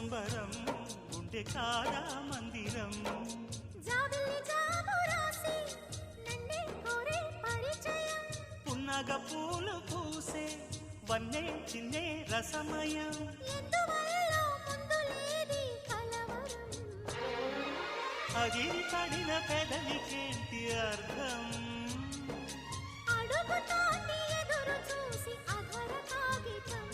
సంబరం ఉండే కాదా మందిరం పున్నగ పూలు పూసే వన్నే చిన్నే రసమయం అగిరి పడిన పెదవికేంటి అర్థం అడుగుతాంది ఎదురు చూసి అధర కాగితం